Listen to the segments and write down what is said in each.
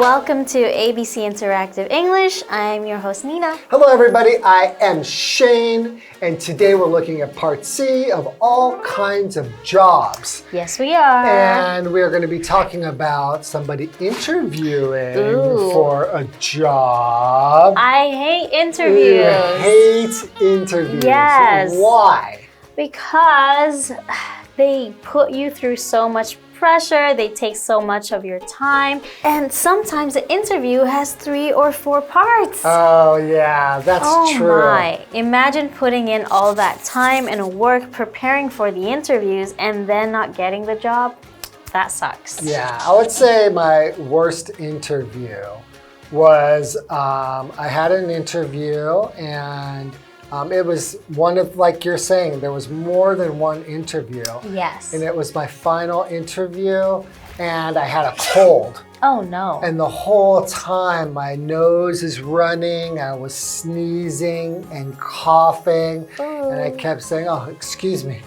Welcome to ABC Interactive English. I'm your host, Nina. Hello, everybody. I am Shane, and today we're looking at part C of all kinds of jobs. Yes, we are. And we are going to be talking about somebody interviewing for a job. I hate interviews. You hate interviews. Yes. Why? Because they put you through so much pressure, they take so much of your time, and sometimes the interview has 3 or 4 parts. Oh, yeah, that's true. Oh my. Imagine putting in all that time and work preparing for the interviews and then not getting the job. That sucks. Yeah, I would say my worst interview was I had an interview and it was one of, like you're saying, there was more than one interview. Yes. And it was my final interview and I had a cold. Oh no. And the whole time my nose is running, I was sneezing and coughing. And I kept saying, oh, excuse me,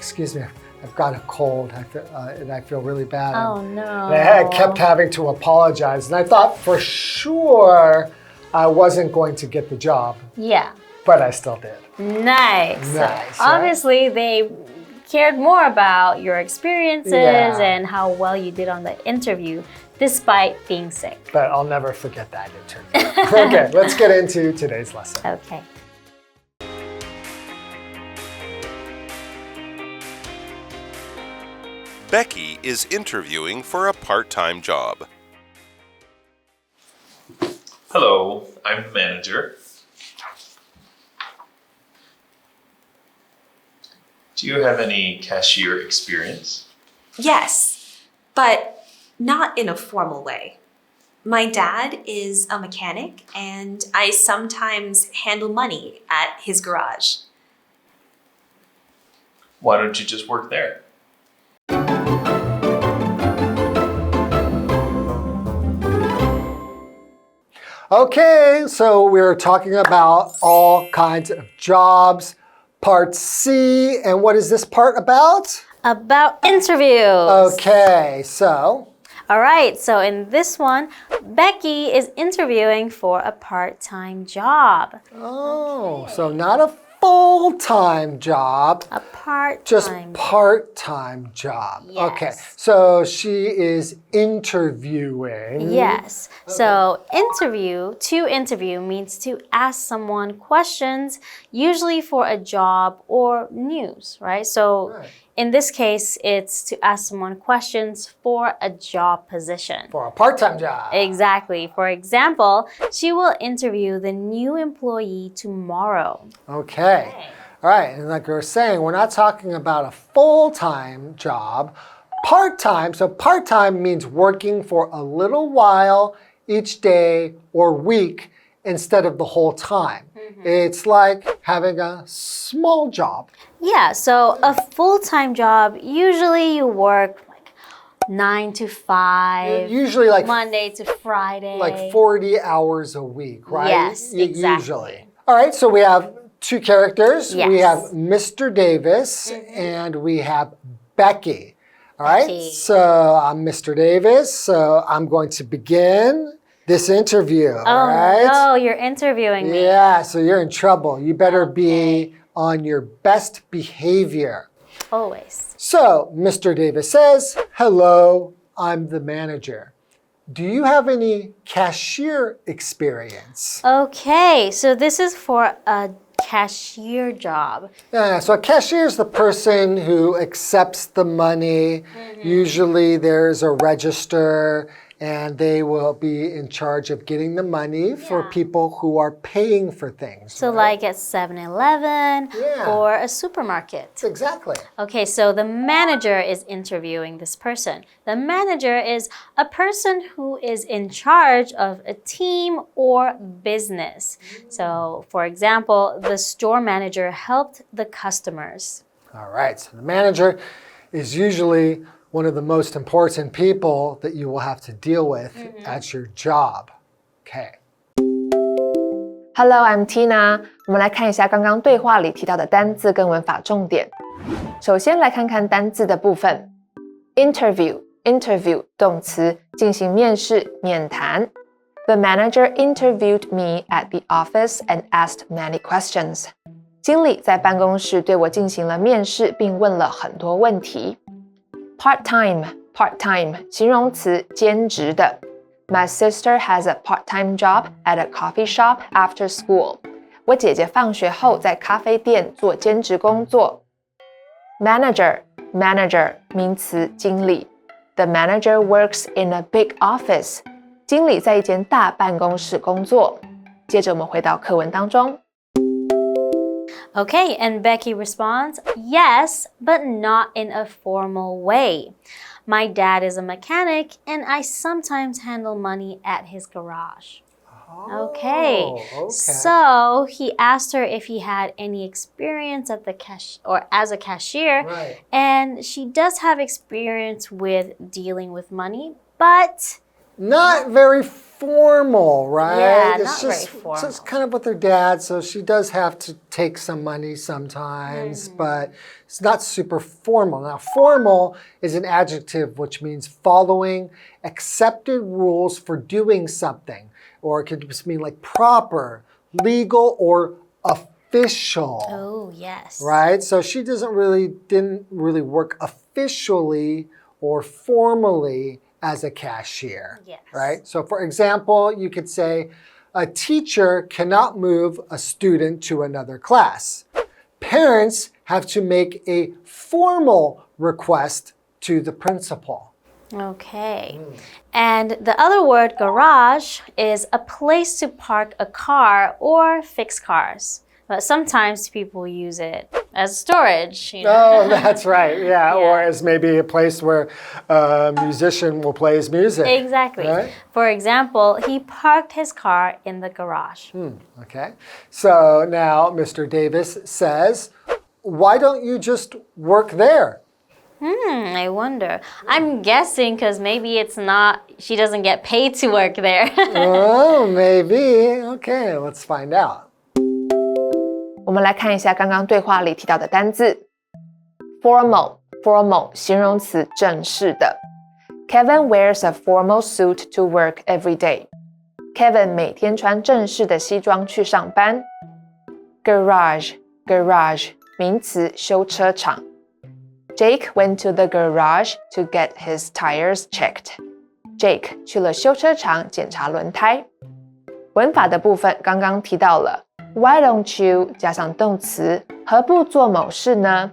I've got a cold and I feel really bad. Oh no. And I kept having to apologize. And I thought for sure I wasn't going to get the job. Yeah. But I still did. Nice. Nice, Obviously, they cared more about your experiences and how well you did on the interview, despite being sick. But I'll never forget that interview. Okay, let's get into today's lesson. Okay. Becky is interviewing for a part-time job. Hello, I'm the manager. Do you have any cashier experience? Yes, but not in a formal way. My dad is a mechanic, and I sometimes handle money at his garage. Why don't you just work there? Okay, so we're talking about all kinds of jobs. Part C, and what is this part about? About interviews. Okay, so. All right, so in this one, Becky is interviewing for a part-time job. Oh, so not a full-time job. A part-time. Just part-time job. Yes. Okay, so she is interviewing. Yes. So to interview means to ask someone questions, usually for a job or news, right? So in this case, it's to ask someone questions for a job position. For a part-time job. Exactly. For example, she will interview the new employee tomorrow. Okay. All right, and like we were saying, we're not talking about a full-time job. Part-time, so part-time means working for a little while each day or week instead of the whole time. It's like having a small job. Yeah, so a full-time job, usually you work like 9 to 5. Usually like Monday to Friday. Like 40 hours a week, right? Yes, exactly. Usually. All right, so we have 2 characters. Yes. We have Mr. Davis and we have Becky. All right, Becky. so I'm Mr. Davis, so I'm going to begin this interview. All right? No, you're interviewing me. Yeah, so you're in trouble. You better be on your best behavior. Always. So, Mr. Davis says, hello, I'm the manager. Do you have any cashier experience? Okay, so this is for a cashier job. Yeah, so a cashier is the person who accepts the money. Usually there's a register and they will be in charge of getting the money for people who are paying for things. So like at 7-Eleven or a supermarket. Exactly. Okay, so the manager is interviewing this person. The manager is a person who is in charge of a team or business. So for example, the store manager helped the customers. All right, so the manager is usually one of the most important people that you will have to deal with at your job. Okay. Hello, I'm Tina. 我们来看一下刚刚对话里提到的单字跟文法重点。首先来看看单字的部分。Interview 动词，进行面试、面谈。The manager interviewed me at the office and asked many questions. 经理在办公室对我进行了面试，并问了很多问题。Part-time 形容词，兼职的。My sister has a part-time job at a coffee shop after school. 我姐姐放学后在咖啡店做兼职工作。Manager 名词，经理。The manager works in a big office. 经理在一间大办公室工作。接着我们回到课文当中。Okay, and Becky responds, yes, but not in a formal way. My dad is a mechanic, and I sometimes handle money at his garage. Okay. So he asked her if he had any experience at the as a cashier, Right. and she does have experience with dealing with money, but Not very formal, right? Yeah, it's not just, very formal. It's kind of with her dad, so she does have to take some money sometimes, but it's not super formal. Now, formal is an adjective which means following accepted rules for doing something, or it could just mean like proper, legal, or official. oh, yes. Right? So she didn't really work officially or formally as a cashier. Yes. Right? So for example, you could say, a teacher cannot move a student to another class. Parents have to make a formal request to the principal. Okay. And the other word, garage, is a place to park a car or fix cars. But sometimes people use it as storage. Oh, that's right. Yeah. Yeah. Or as maybe a place where a musician will play his music. Exactly. Right? For example, he parked his car in the garage. Okay. So now Mr. Davis says, why don't you just work there? I wonder. I'm guessing because maybe she doesn't get paid to work there. Oh, maybe. Okay, let's find out. 我们来看一下刚刚对话里提到的单字。Formal 形容词，正式的。Kevin wears a formal suit to work every day. Kevin 每天穿正式的西装去上班。Garage 名词，修车厂。Jake went to the garage to get his tires checked. Jake 去了修车厂检查轮胎。文法的部分刚刚提到了 Why don't you 加上动词，何不做某事呢？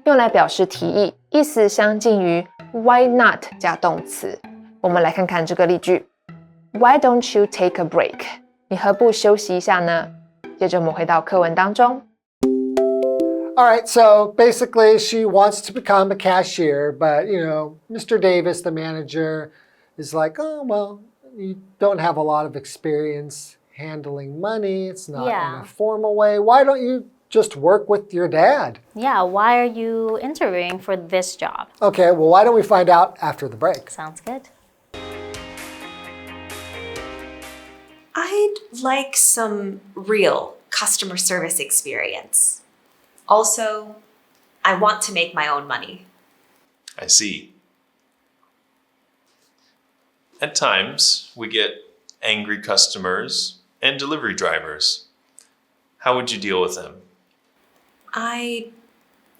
用来表示提议，意思相近于 Why not 加动词。我们来看看这个例句 Why don't you take a break? 你何不休息一下呢？接着我们回到课文当中。All right, so basically she wants to become a cashier, but Mr. Davis, the manager, is like, oh, well, you don't have a lot of experience handling money. It's not in a formal way. Why don't you just work with your dad? Yeah, why are you interviewing for this job? Okay, well, why don't we find out after the break? Sounds good. I'd like some real customer service experience. Also, I want to make my own money. I see. At times, we get angry customers and delivery drivers. How would you deal with them? I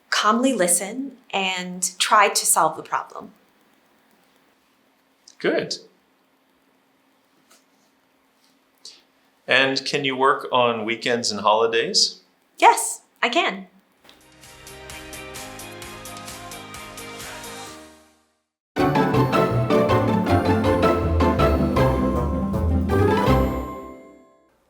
calmly listen and try to solve the problem. Good. And can you work on weekends and holidays? Yes, I can.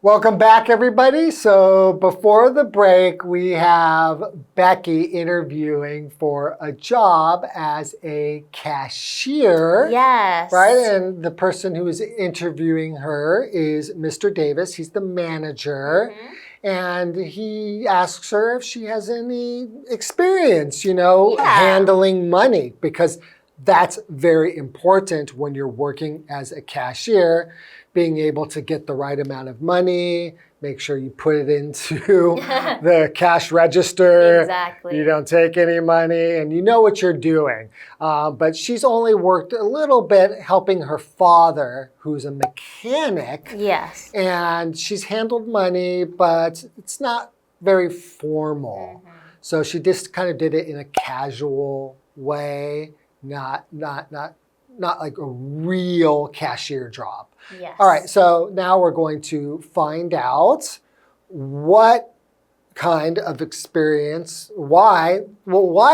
Welcome back, everybody. So before the break, we have Becky interviewing for a job as a cashier. Yes. Right? And the person who is interviewing her is Mr. Davis. He's the manager. And he asks her if she has any experience, handling money, because that's very important when you're working as a cashier, being able to get the right amount of money, make sure you put it into the cash register. Exactly. You don't take any money, and you know what you're doing. But she's only worked a little bit helping her father, who's a mechanic. Yes. And she's handled money, but it's not very formal. So she just kind of did it in a casual way, not like a real cashier job. Yes. All right, so now we're going to find out what kind of experience, why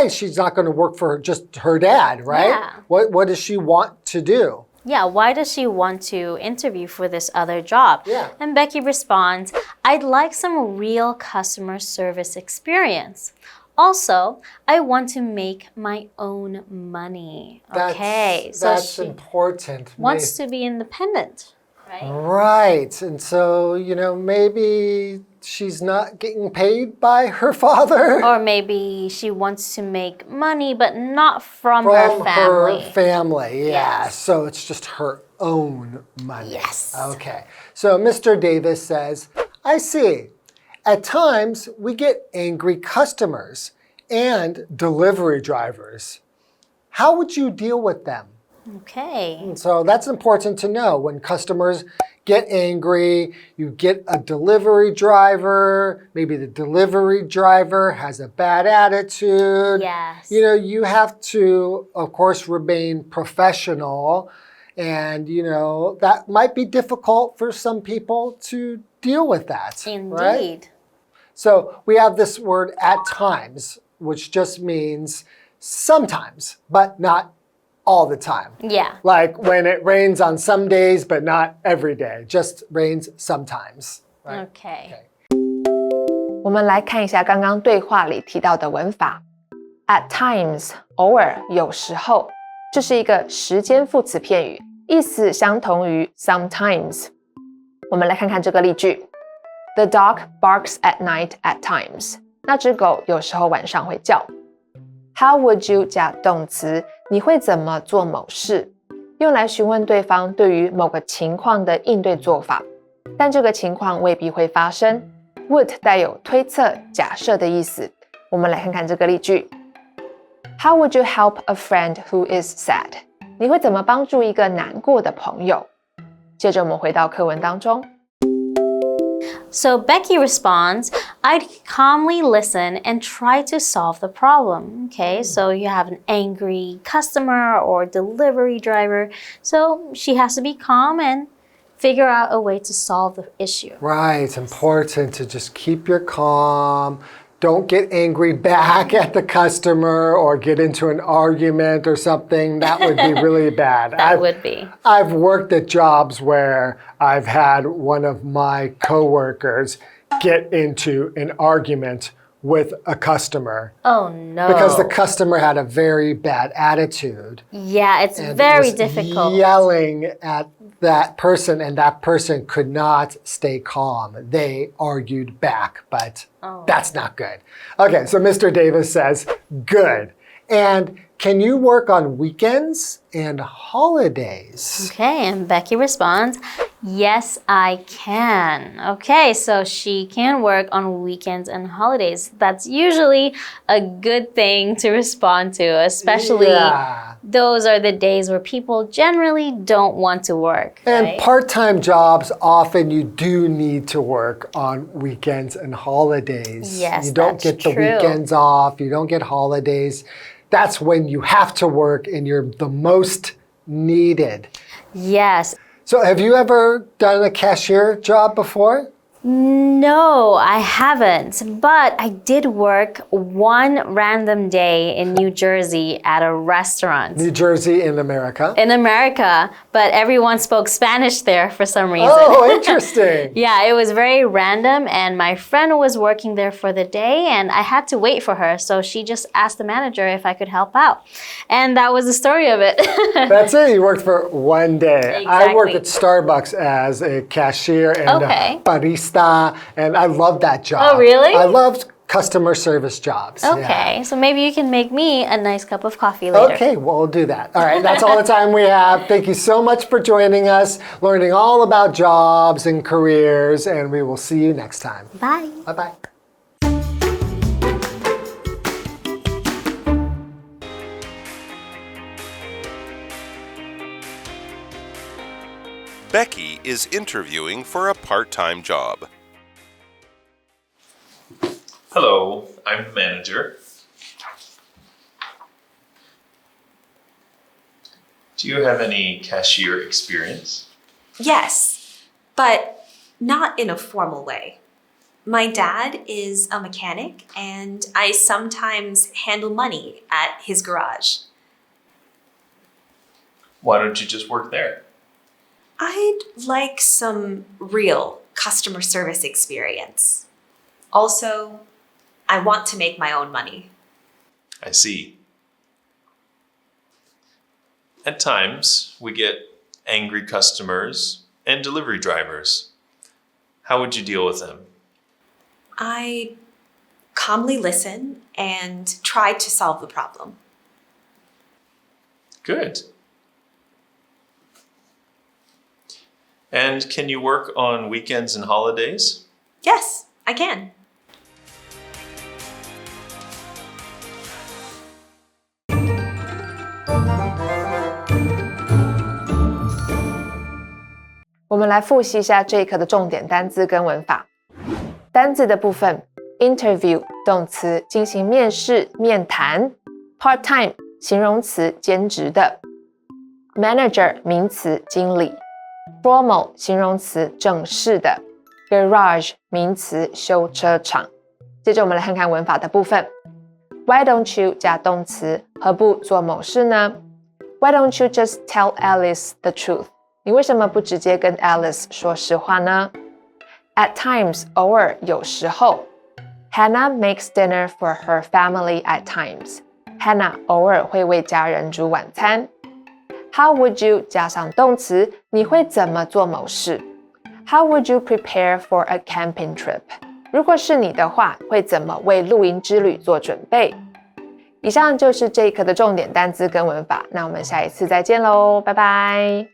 she's not going to work for just her dad, right? Yeah. What does she want to do? Yeah, why does she want to interview for this other job? Yeah. And Becky responds, I'd like some real customer service experience. Also, I want to make my own money. Okay, so that's she important. wants to be independent, right? Right, and so, maybe she's not getting paid by her father. Or maybe she wants to make money, but not from her family. Her family, yeah. Yes. So it's just her own money. Yes. Okay. So Mr. Davis says, I see. At times, we get angry customers and delivery drivers. How would you deal with them? Okay. So that's important to know. When customers get angry, you get a delivery driver, maybe the delivery driver has a bad attitude. Yes. You have to, of course, remain professional. And, that might be difficult for some people to deal with that. Indeed. Right? So we have this word at times, which just means sometimes, but not all the time. Yeah. Like when it rains on some days, but not every day. Just rains sometimes. Right? Okay. 我们来看一下刚刚对话里提到的文法。At times， 偶尔，有时候，这是一个时间副词片语，意思相同于 sometimes。我们来看看这个例句。The dog barks at night at times. 那只狗有时候晚上会叫。How would you 加动词，你会怎么做某事？用来询问对方对于某个情况的应对做法，但这个情况未必会发生。Would 带有推测、假设的意思。我们来看看这个例句。How would you help a friend who is sad? 你会怎么帮助一个难过的朋友？接着我们回到课文当中。So Becky responds, I'd calmly listen and try to solve the problem. Okay, so you have an angry customer or delivery driver. So she has to be calm and figure out a way to solve the issue. Right, it's important to just keep your calm. Don't get angry back at the customer or get into an argument or something. That would be really bad. Would be. I've worked at jobs where I've had one of my coworkers get into an argument with a customer. Oh no. Because the customer had a very bad attitude. Yeah, it's and very was difficult. Yelling at that person, and that person could not stay calm. They argued back, but that's not good. Okay, so Mr. Davis says, good. And can you work on weekends and holidays? Okay, and Becky responds, yes, I can. Okay, so she can work on weekends and holidays. That's usually a good thing to respond to, especially those are the days where people generally don't want to work. And right? part-time jobs, often you do need to work on weekends and holidays. Yes, you don't that's get the true. weekends off, you don't get holidays. That's when you have to work and you're the most needed. Yes. So have you ever done a cashier job before? No, I haven't. But I did work one random day in New Jersey at a restaurant. New Jersey in America. In America, but everyone spoke Spanish there for some reason. Oh, interesting. Yeah, it was very random, and my friend was working there for the day, and I had to wait for her, so she just asked the manager if I could help out. And that was the story of it. That's it, you worked for one day. Exactly. I worked at Starbucks as a cashier and Okay. a barista, and I loved that job. Oh, really? I loved customer service jobs. Okay, so maybe you can make me a nice cup of coffee later. Okay, well, we'll do that. All right, that's all the time we have. Thank you so much for joining us, learning all about jobs and careers, and we will see you next time. Bye. Bye-bye. Becky is interviewing for a part-time job. Hello, I'm the manager. Do you have any cashier experience? Yes, but not in a formal way. My dad is a mechanic, and I sometimes handle money at his garage. Why don't you just work there? I'd like some real customer service experience. Also, I want to make my own money. I see. At times, we get angry customers and delivery drivers. How would you deal with them? I calmly listen and try to solve the problem. Good. And can you work on weekends and holidays? Yes, I can.我们来复习一下这一课的重点单字跟文法。单字的部分 ，interview 动词进行面试、面谈 ；part-time 形容词兼职的 ；manager 名词经理 ；formal 形容词正式的 ；garage 名词修车厂。接着我们来看看文法的部分。Why don't you 加动词，何不做某事呢 ？Why don't you just tell Alice the truth？ 你为什么不直接跟 Alice 说实话呢 ？At times 偶尔有时候 Hannah makes dinner for her family at times. Hannah 偶尔会为家人煮晚餐。How would you 加上动词，你会怎么做某事 ？How would you prepare for a camping trip？ 如果是你的话，会怎么为露营之旅做准备？以上就是这一课的重点单字跟文法，那我们下一次再见喽，拜拜。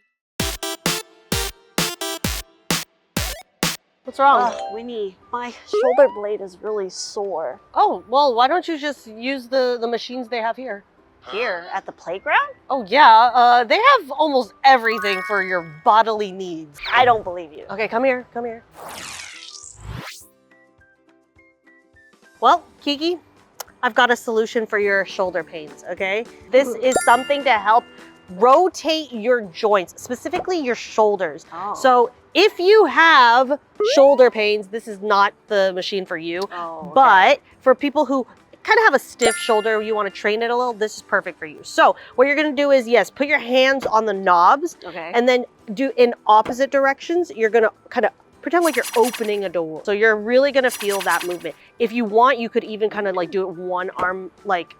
What's wrong? Winnie, my shoulder blade is really sore. Oh, well, why don't you just use the machines they have here? Here at the playground? Oh, yeah. They have almost everything for your bodily needs. I don't believe you. Okay, come here. Come here. Well, Kiki, I've got a solution for your shoulder pains, okay? This is something to help rotate your joints, specifically your shoulders. Oh. So if you have shoulder pains, this is not the machine for you. Oh, okay. But for people who kind of have a stiff shoulder, you want to train it a little, this is perfect for you. So what you're going to do is, yes, put your hands on the knobs. Okay. And then do in opposite directions. You're going to kind of pretend like you're opening a door. So you're really going to feel that movement. If you want, you could even kind of like do it one arm, like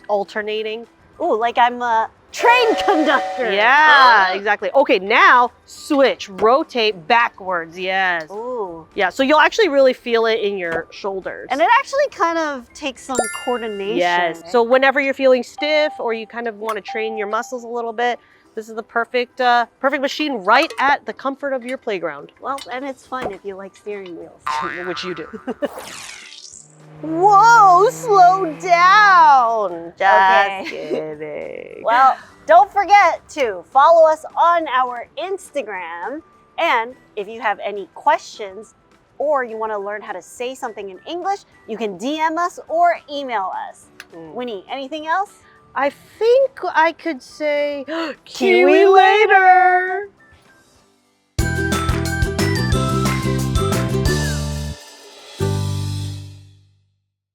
alternating. Ooh, like I'm a train conductor. Yeah, exactly. Okay, now switch, rotate backwards. Yes. Ooh. Yeah, so you'll actually really feel it in your shoulders. And it actually kind of takes some coordination. Yes. So whenever you're feeling stiff or you kind of want to train your muscles a little bit, this is the perfect machine right at the comfort of your playground. Well, and it's fun if you like steering wheels. Which you do. Whoa, slow down. Just kidding. Well, don't forget to follow us on our Instagram. And if you have any questions or you want to learn how to say something in English, you can DM us or email us. Winnie, anything else? I think I could say Kiwi later.